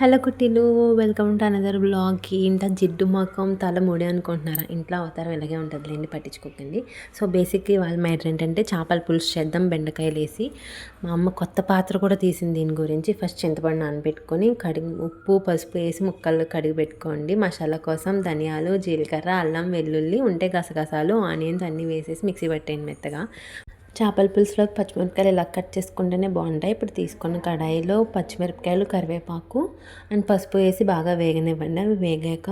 Hello కుట్టిలు, welcome to another బ్లాగ్‌కి. ఇంత జిడ్డు మొఖం, తల ముడి అనుకుంటున్నారా? ఇంట్లో అవతారం ఇలాగే ఉంటదిలేండి, పట్టించుకోకండి. సో, బేసిక్‌గా ఇవాళ మ్యాటర్ ఏంటంటే చేపల పులుసు చేద్దాం బెండకాయలేసి. మా అమ్మ కొత్త పాత్ర కూడా తీసింది దీని గురించి. ఫస్ట్ చింతపండు నానబెట్టుకొని ఉప్పు, పసుపు వేసి ముక్కలు కడిగి పెట్టుకోండి. మసాలా కోసం ధనియాలు, జీలకర్ర, అల్లం, వెల్లుల్లి ఉంటే గసగసాలు, ఆనియన్స్ అన్నీ వేసేసి మిక్సీ పట్టేయండి మెత్తగా. చేపల పులుసులోకి పచ్చిమిరపకాయలు ఇలా కట్ చేసుకుంటేనే బాగుంటాయి. ఇప్పుడు తీసుకున్న కడాయిలో పచ్చిమిరపకాయలు, కరివేపాకు అండ్ పసుపు వేసి బాగా వేగనివ్వండి. అవి వేగాక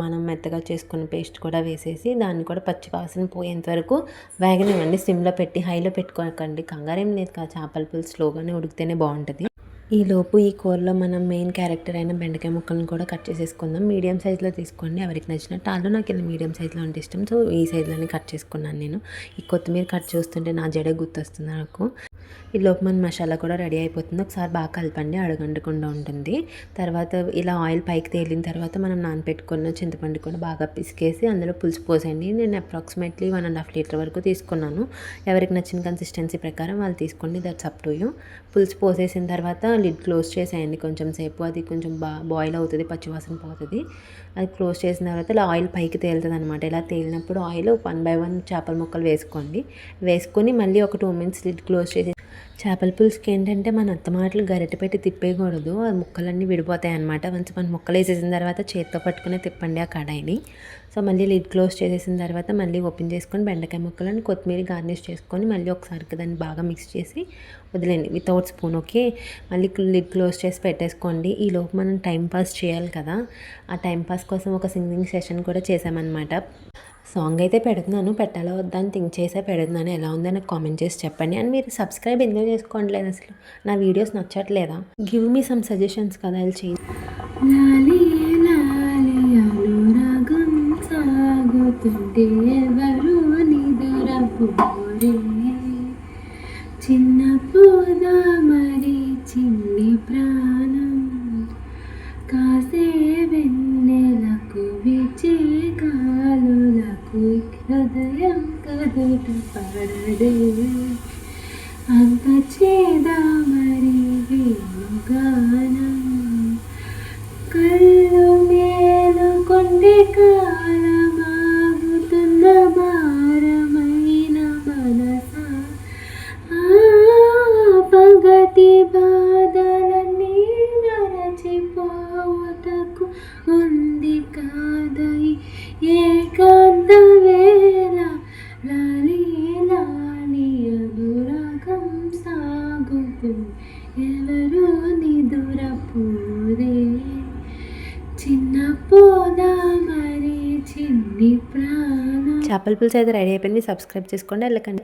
మనం మెత్తగా చేసుకున్న పేస్ట్ కూడా వేసేసి దాన్ని కూడా పచ్చి వాసన పోయేంత వరకు వేగనివ్వండి. సిమ్లో పెట్టి హైలో పెట్టుకోకండి. కంగారేం లేదు కదా, చేపల పులుసు స్లోగానే ఉడికితేనే బాగుంటుంది. ఈలోపు ఈ కూరలో మనం మెయిన్ క్యారెక్టర్ అయిన బెండకాయ ముక్కలను కూడా కట్ చేసేసుకుందాం. మీడియం సైజులో తీసుకోండి, ఎవరికి నచ్చినట్టు. ఆలు నాకు ఇలా మీడియం సైజులో అంటే ఇష్టం, సో ఈ సైజులోనే కట్ చేసుకున్నాను నేను. ఈ కొత్తిమీర కట్ చూస్తుంటే నా జడే గుర్తొస్తుంది నాకు. ఈలోపు మన మసాలా కూడా రెడీ అయిపోతుంది. ఒకసారి బాగా కలపండి, అడగంటకుండా ఉంటుంది. తర్వాత ఇలా ఆయిల్ పైకి తేలిన తర్వాత మనం నానబెట్టుకున్న చింతపండు కూడా బాగా పిసికేసి అందులో పులుసు పోసేయండి. నేను అప్రాక్సిమేట్లీ 1.5 లీటర్ వరకు తీసుకున్నాను. ఎవరికి నచ్చిన కన్సిస్టెన్సీ ప్రకారం వాళ్ళు తీసుకోండి, దట్స్ అప్ టు యూ. పులుసు పోసేసిన తర్వాత లిడ్ క్లోజ్ చేసేయండి కొంచెం సేపు. అది కొంచెం బాయిల్ అవుతుంది, పచ్చివాసన పోతుంది. అది క్లోజ్ చేసిన తర్వాత ఇలా ఆయిల్ పైకి తేలుతుంది అనమాట. ఇలా తేలినప్పుడు ఆయిల్ 1 by 1 చేపల ముక్కలు వేసుకోండి. వేసుకొని మళ్ళీ ఒక 2 minutes లిడ్ క్లోజ్ చేసి. చేపల పులుసుకి ఏంటంటే మన అత్తమాటలు గరిటె పెట్టి తిప్పేయకూడదు, ఆ ముక్కలన్నీ విడిపోతాయి అనమాట. వన్స్ మన ముక్కలు వేసేసిన తర్వాత చేతితో పట్టుకునే తిప్పండి ఆ కడాయిని. సో మళ్ళీ లిడ్ క్లోజ్ చేసేసిన తర్వాత మళ్ళీ ఓపెన్ చేసుకొని బెండకాయ ముక్కలను కొత్తిమీర గార్నిష్ చేసుకొని మళ్ళీ ఒకసారి దాన్ని బాగా మిక్స్ చేసి వదిలేండి వితౌట్ స్పూన్. ఓకే, మళ్ళీ లిడ్ క్లోజ్ చేసి పెట్టేసుకోండి. ఈలోపు మనం టైంపాస్ చేయాలి కదా, ఆ టైంపాస్ కోసం ఒక సింగింగ్ సెషన్ కూడా చేసామన్నమాట. సాంగ్ అయితే పెడుతున్నాను, పెట్టాలా వద్దా అని థింక్ చేసే పెడుతున్నాను. ఎలా ఉందో నాకు కామెంట్ చేసి చెప్పండి. అండ్ మీరు సబ్స్క్రైబ్ ఎందుకు చేసుకోవట్లేదు అసలు? నా వీడియోస్ నచ్చట్లేదా? గివ్ మీ సమ్ సజెషన్స్ కదా, అది చేయండి. లాలి లాలి అనురాగం సాగుతుంటే ఎవరు నిదురపోరే, చిన్న పోదా మరి చిన్ని ప్రాణం, కాసే వెన్నెలకు విచే కాలులకు హృదయం కదుట పడదే, అంత చేదా మరి వేణుగానం, కళ్ళు మేలుకొండే కాలమాగుతున్న భారమైన మనస, పగటి బాధలన్నీ మరచిపోవటకు ఉంది కాదై ఏకాంత వేళ, లాలి లాలి అనురాగం సాగుతూ ఎవరు నిదురపోరే, చిన్న పోదా మరి చిన్ని ప్రాణం. చేపల పులుసు అయితే రెడీ అయిపోయింది. సబ్స్క్రైబ్ చేసుకోండి, వెళ్ళకండి.